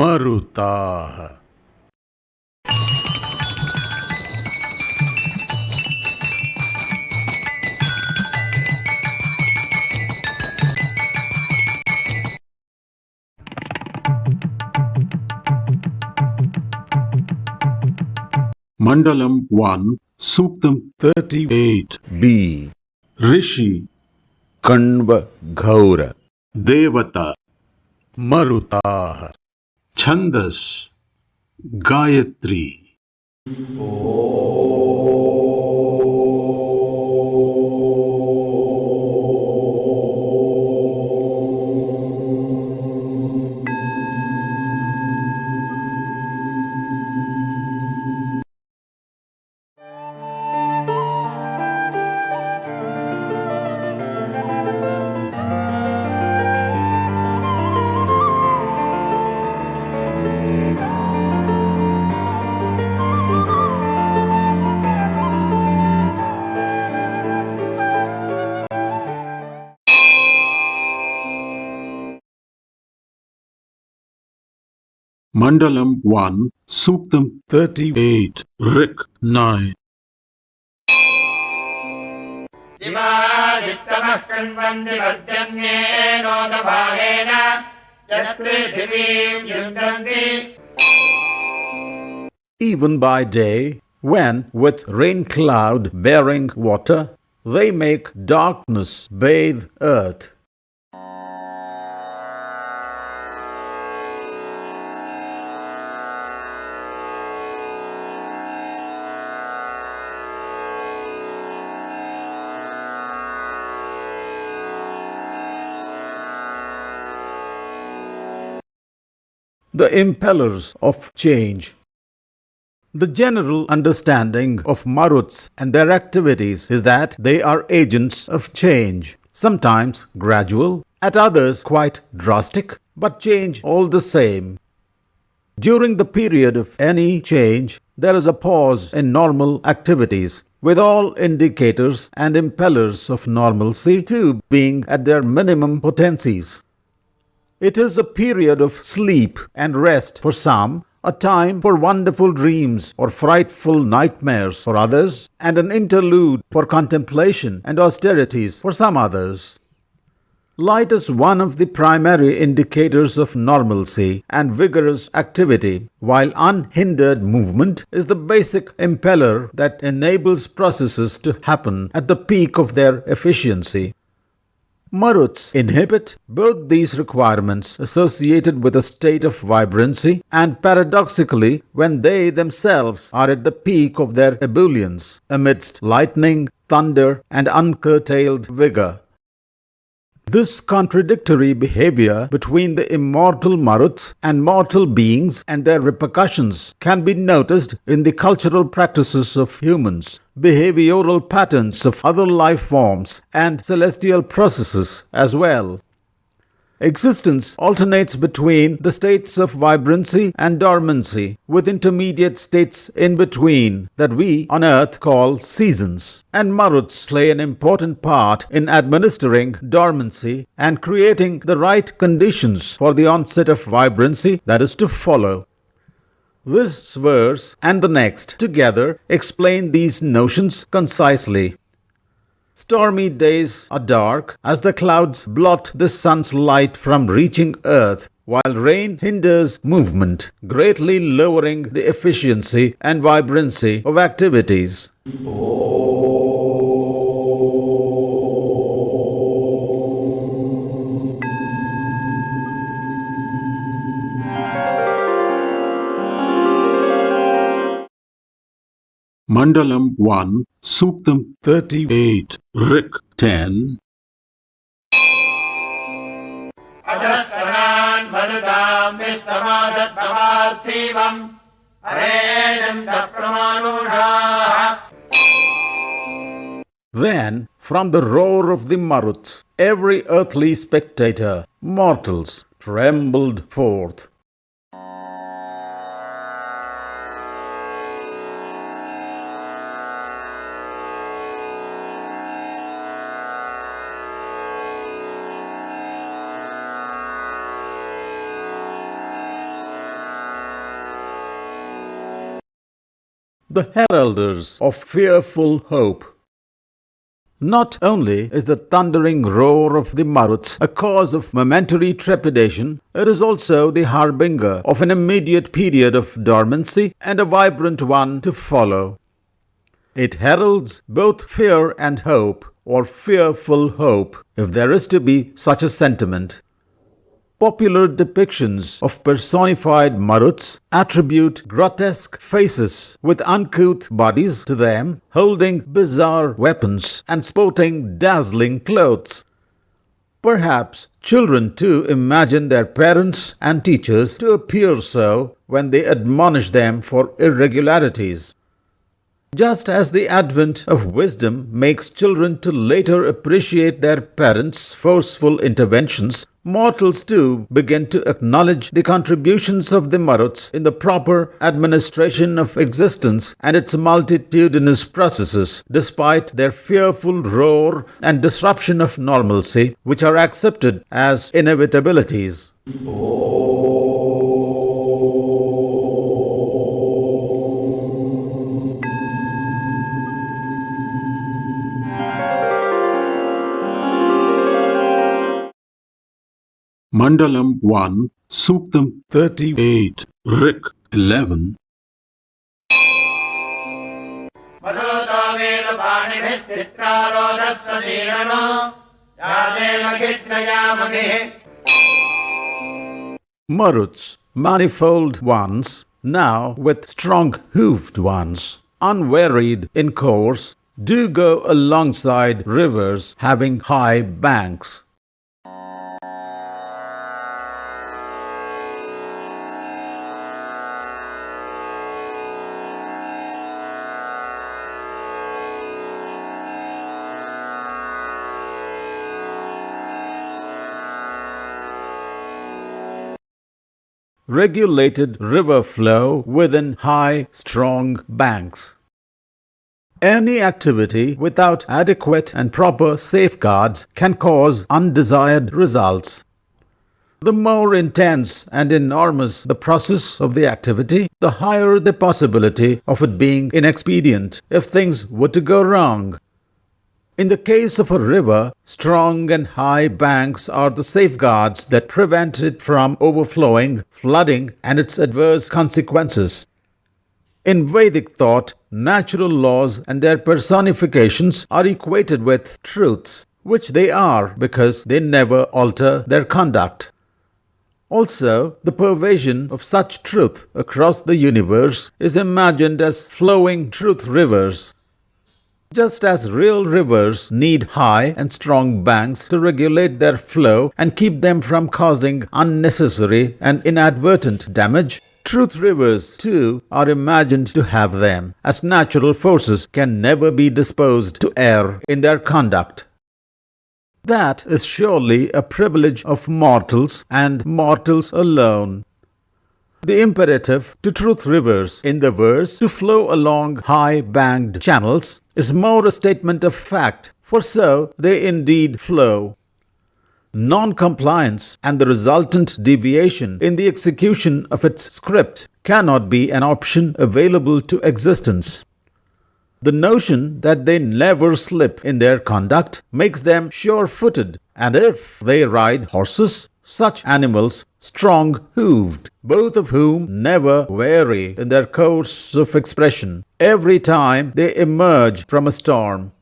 Marutaha. Mandalam 1, Suktam 38B Rishi Kanva Ghaura. Devata Marutaha. Chandas Gayatri. Mandalam 1, Suktam 38, Rik 9. दिवादित्तमः कृण्वन्ति पर्जन्येनोदभागेन यत्पृथिवीम् युञ्जन्ति. Even by day, when with rain cloud bearing water, they make darkness bathe earth. The impellers of change. The general understanding of Maruts and their activities is that they are agents of change, sometimes gradual, at others quite drastic, but change all the same. During the period of any change, there is a pause in normal activities, with all indicators and impellers of normalcy too being at their minimum potencies. It is a period of sleep and rest for some, a time for wonderful dreams or frightful nightmares for others, and an interlude for contemplation and austerities for some others. Light is one of the primary indicators of normalcy and vigorous activity, while unhindered movement is the basic impeller that enables processes to happen at the peak of their efficiency. Maruts inhibit both these requirements associated with a state of vibrancy and paradoxically when they themselves are at the peak of their ebullience amidst lightning, thunder and uncurtailed vigor. This contradictory behavior between the immortal Maruts and mortal beings and their repercussions can be noticed in the cultural practices of humans, behavioral patterns of other life forms, and celestial processes as well. Existence alternates between the states of vibrancy and dormancy, with intermediate states in between that we on earth call seasons. And Maruts play an important part in administering dormancy and creating the right conditions for the onset of vibrancy that is to follow. This verse and the next together explain these notions concisely. Stormy days are dark as the clouds blot the sun's light from reaching earth, while rain hinders movement, greatly lowering the efficiency and vibrancy of activities. Mandalam 1, Suktam 38, Rik 10. अधस्तनान् मरुताम् विस्तमासत्तमार्थीवम् हरेयन्तः प्रमाणूढाः. Then, from the roar of the Maruts, every earthly spectator, mortals, trembled forth. the heralders of fearful hope. Not only is the thundering roar of the Maruts a cause of momentary trepidation, it is also the harbinger of an immediate period of dormancy and a vibrant one to follow. It heralds both fear and hope, or fearful hope, if there is to be such a sentiment. Popular depictions of personified Maruts attribute grotesque faces with uncouth bodies to them, holding bizarre weapons and sporting dazzling clothes. Perhaps children too imagine their parents and teachers to appear so when they admonish them for irregularities. Just as the advent of wisdom makes children to later appreciate their parents' forceful interventions, mortals too begin to acknowledge the contributions of the Maruts in the proper administration of existence and its multitudinous processes, despite their fearful roar and disruption of normalcy, which are accepted as inevitabilities. Mandalam 1, Suktam 38, Rik 11. Maruto Velupaniभिः चित्रारोधस्वदीर्णनो Yadav खिद्रयामभिः. Maruts, manifold ones, now with strong-hoofed ones, unwearied in course, do go alongside rivers having high banks. Regulated river flow within high, strong banks. Any activity without adequate and proper safeguards can cause undesired results. The more intense and enormous the process of the activity, the higher the possibility of it being inexpedient if things were to go wrong. In the case of a river, strong and high banks are the safeguards that prevent it from overflowing, flooding, and its adverse consequences. In Vedic thought, natural laws and their personifications are equated with truths, which they are because they never alter their conduct. Also, the pervasion of such truth across the universe is imagined as flowing truth rivers. Just as real rivers need high and strong banks to regulate their flow and keep them from causing unnecessary and inadvertent damage, truth rivers too are imagined to have them, as natural forces can never be disposed to err in their conduct. That is surely a privilege of mortals and mortals alone. The imperative to truth rivers in the verse to flow along high-banked channels is more a statement of fact, for so they indeed flow. Non-compliance and the resultant deviation in the execution of its script cannot be an option available to existence. The notion that they never slip in their conduct makes them sure-footed, and if they ride horses, such animals strong-hooved, both of whom never vary in their course of expression every time they emerge from a storm.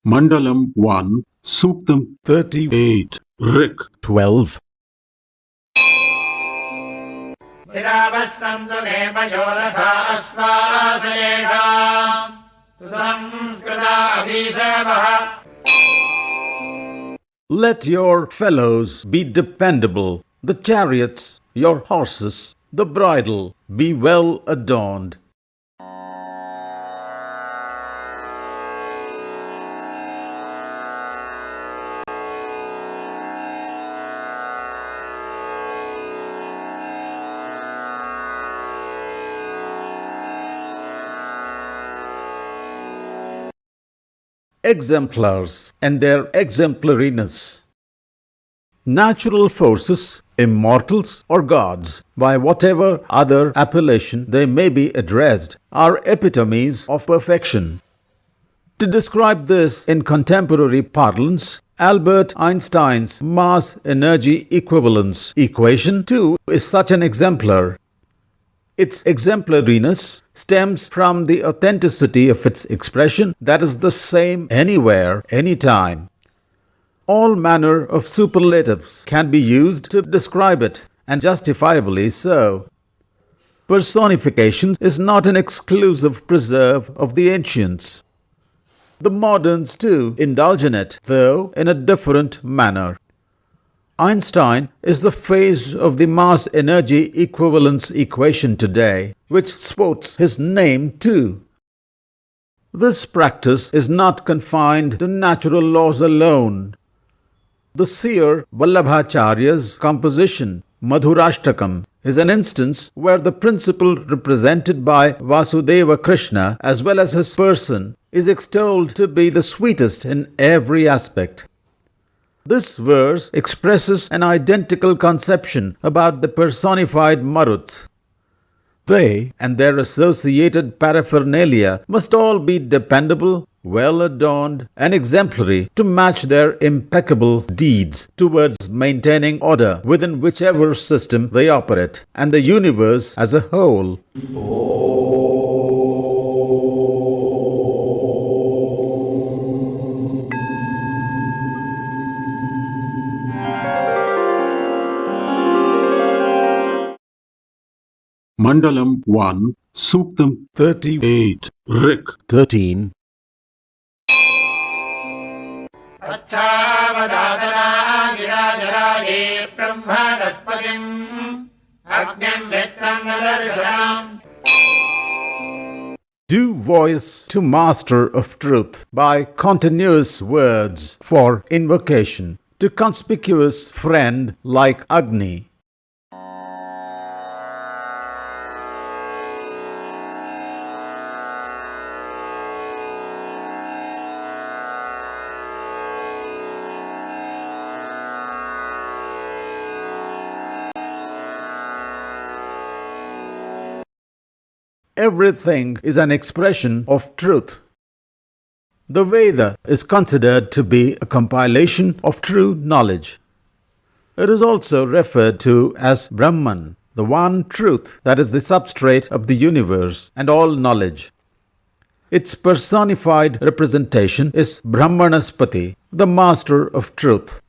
Mandalam 1, Suktam 38, Rik 12. विरावस्तन्तु may मयोरथा अश्वासयेषाम् सुसंस्कृता अभिषेवः. Let your fellows be dependable, the chariots, your horses, the bridle, be well adorned. exemplars and their exemplariness. Natural forces, immortals or gods, by whatever other appellation they may be addressed, are epitomes of perfection. To describe this in contemporary parlance, Albert Einstein's mass-energy equivalence equation too is such an exemplar. Its exemplariness stems from the authenticity of its expression that is the same anywhere, anytime. All manner of superlatives can be used to describe it, and justifiably so. Personification is not an exclusive preserve of the ancients. The moderns too indulge in it, though in a different manner. Einstein is the face of the mass-energy equivalence equation today, which sports his name too. This practice is not confined to natural laws alone. The seer Vallabhacharya's composition, Madhurashtakam, is an instance where the principle represented by Vasudeva Krishna as well as his person is extolled to be the sweetest in every aspect. This verse expresses an identical conception about the personified Maruts. They and their associated paraphernalia must all be dependable, well adorned, and exemplary to match their impeccable deeds towards maintaining order within whichever system they operate, and the universe as a whole. Mandalam 1, Suktam 38, Rik 13. अच्छावदातनागिराजराजे ब्रह्मणस्पतिम् अग्निम् मित्रम् दर्शनम्. Do voice to Master of Truth by continuous words for invocation, to conspicuous friend like Agni. Everything is an expression of truth. The Veda is considered to be a compilation of true knowledge. It is also referred to as Brahman, the one truth that is the substrate of the universe and all knowledge. Its personified representation is Brahmanaspati, the master of truth.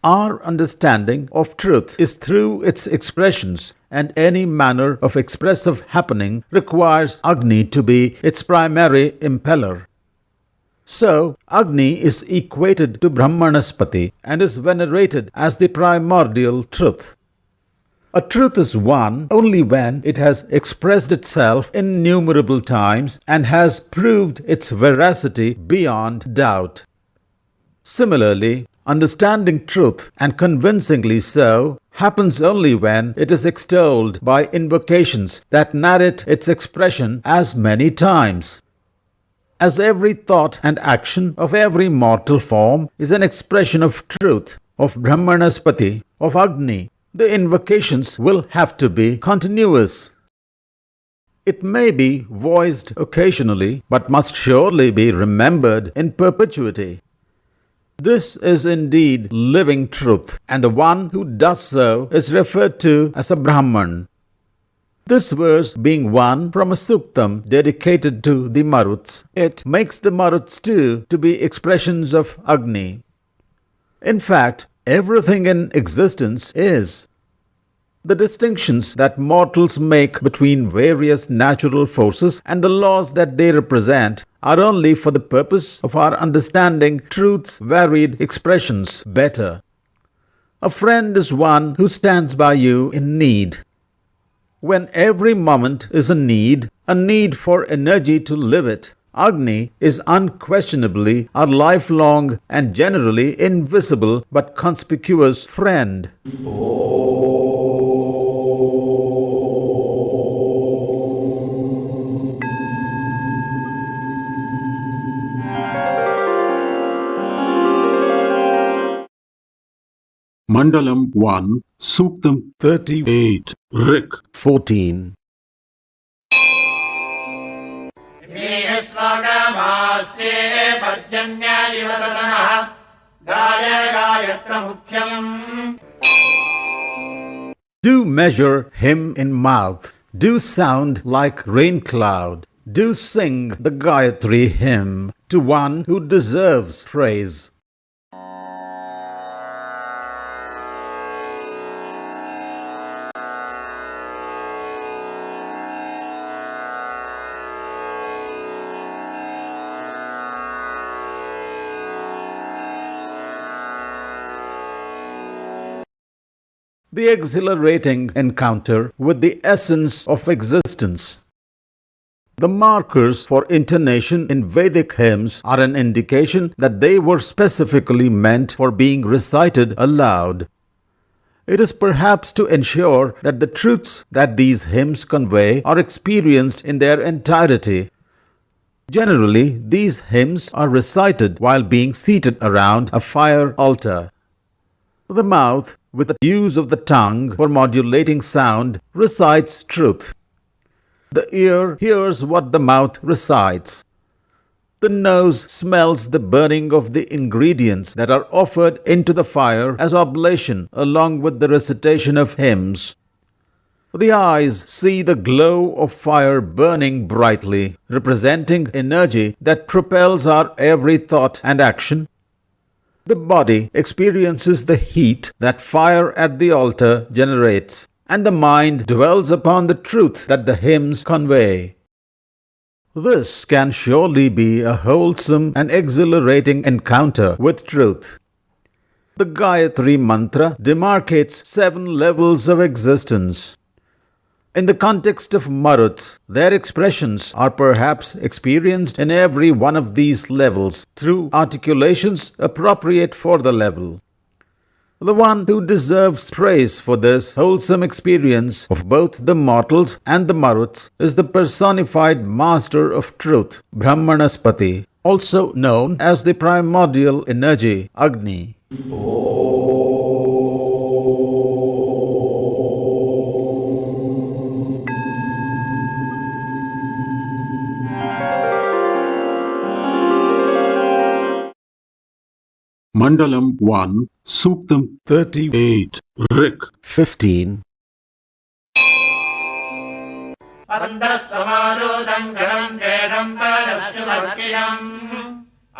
Our understanding of truth is through its expressions, and any manner of expressive happening requires Agni to be its primary impeller. So, Agni is equated to Brahmanaspati and is venerated as the primordial truth. A truth is one only when it has expressed itself innumerable times and has proved its veracity beyond doubt. Similarly, understanding truth, and convincingly so, happens only when it is extolled by invocations that narrate its expression as many times. As every thought and action of every mortal form is an expression of truth, of Brahmanaspati, of Agni, the invocations will have to be continuous. It may be voiced occasionally, but must surely be remembered in perpetuity. This is indeed living truth, and the one who does so is referred to as a Brahman. This verse being one from a Suktam dedicated to the Maruts, it makes the Maruts too to be expressions of Agni. In fact, everything in existence is. The distinctions that mortals make between various natural forces and the laws that they represent are only for the purpose of our understanding truth's varied expressions better. A friend is one who stands by you in need. When every moment is a need for energy to live it, Agni is unquestionably our lifelong and generally invisible but conspicuous friend. Mandalam 1, Suktam 38, Rik 14. श्लोकमास्ते पर्जन्य इव ततनः गायत्र मुख्यम्. Do measure him in mouth, do sound like rain cloud, do sing the Gayatri hymn to one who deserves praise. The exhilarating encounter with the essence of existence. The markers for intonation in Vedic hymns are an indication that they were specifically meant for being recited aloud. It is perhaps to ensure that the truths that these hymns convey are experienced in their entirety. Generally, these hymns are recited while being seated around a fire altar. The mouth, with the use of the tongue for modulating sound, recites truth. The ear hears what the mouth recites. The nose smells the burning of the ingredients that are offered into the fire as oblation along with the recitation of hymns. The eyes see the glow of fire burning brightly, representing energy that propels our every thought and action. The body experiences the heat that fire at the altar generates, and the mind dwells upon the truth that the hymns convey. This can surely be a wholesome and exhilarating encounter with truth. The Gayatri Mantra demarcates 7 levels of existence. In the context of Maruts, their expressions are perhaps experienced in every one of these levels through articulations appropriate for the level. The one who deserves praise for this wholesome experience of both the mortals and the Maruts is the personified master of truth, Brahmanaspati, also known as the primordial energy, Agni. Mandalam 1, Suktam 38, Rik 15. पन्दस्तमारूतम् घनम् जेडम् परस्तु भक्तियम्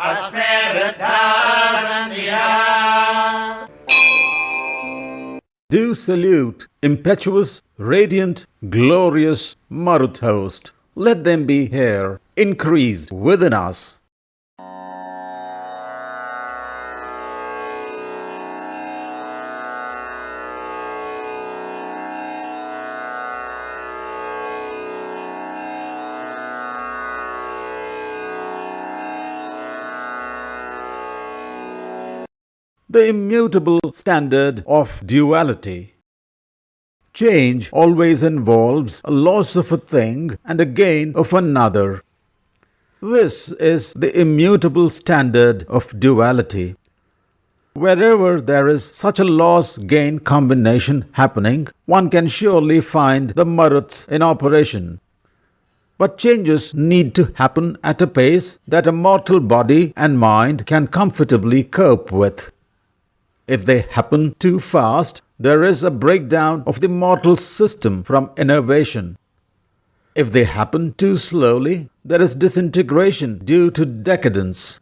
अस्मे वृद्धासन्धिया. Do salute impetuous, radiant, glorious Marut host. Let them be here, increased within us. The immutable standard of duality. Change always involves a loss of a thing and a gain of another. This is the immutable standard of duality. Wherever there is such a loss-gain combination happening, one can surely find the Maruts in operation. But changes need to happen at a pace that a mortal body and mind can comfortably cope with. If they happen too fast, there is a breakdown of the mortal system from innervation. If they happen too slowly, there is disintegration due to decadence.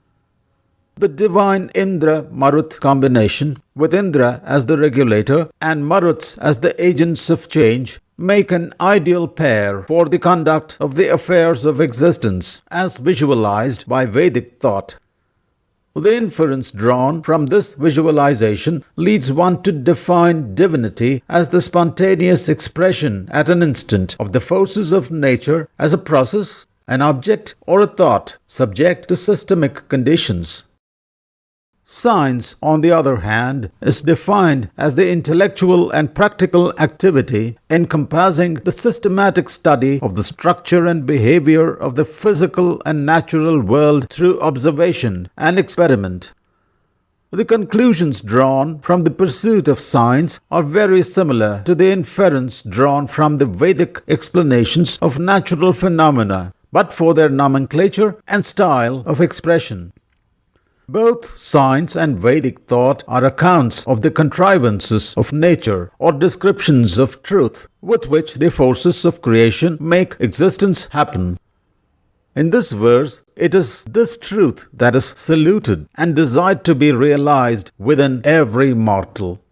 The divine Indra-Marut combination, with Indra as the regulator and Maruts as the agents of change, make an ideal pair for the conduct of the affairs of existence as visualized by Vedic thought. The inference drawn from this visualization leads one to define divinity as the spontaneous expression at an instant of the forces of nature as a process, an object, or a thought subject to systemic conditions. Science, on the other hand, is defined as the intellectual and practical activity encompassing the systematic study of the structure and behavior of the physical and natural world through observation and experiment. The conclusions drawn from the pursuit of science are very similar to the inference drawn from the Vedic explanations of natural phenomena, but for their nomenclature and style of expression. Both science and Vedic thought are accounts of the contrivances of nature or descriptions of truth with which the forces of creation make existence happen. In this verse, it is this truth that is saluted and desired to be realized within every mortal.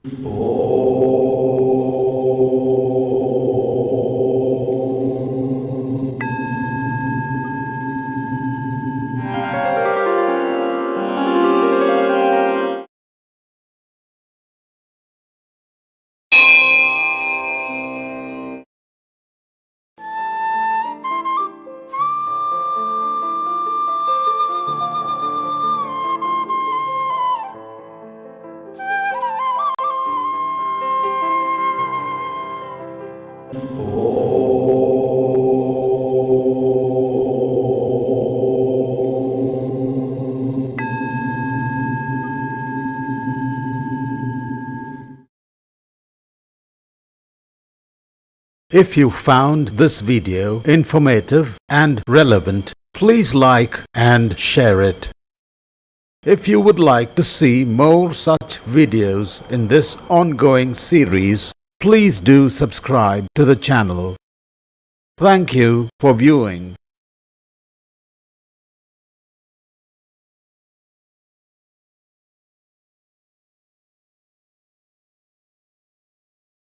If you found this video informative and relevant, please like and share it. If you would like to see more such videos in this ongoing series, please do subscribe to the channel. Thank you for viewing.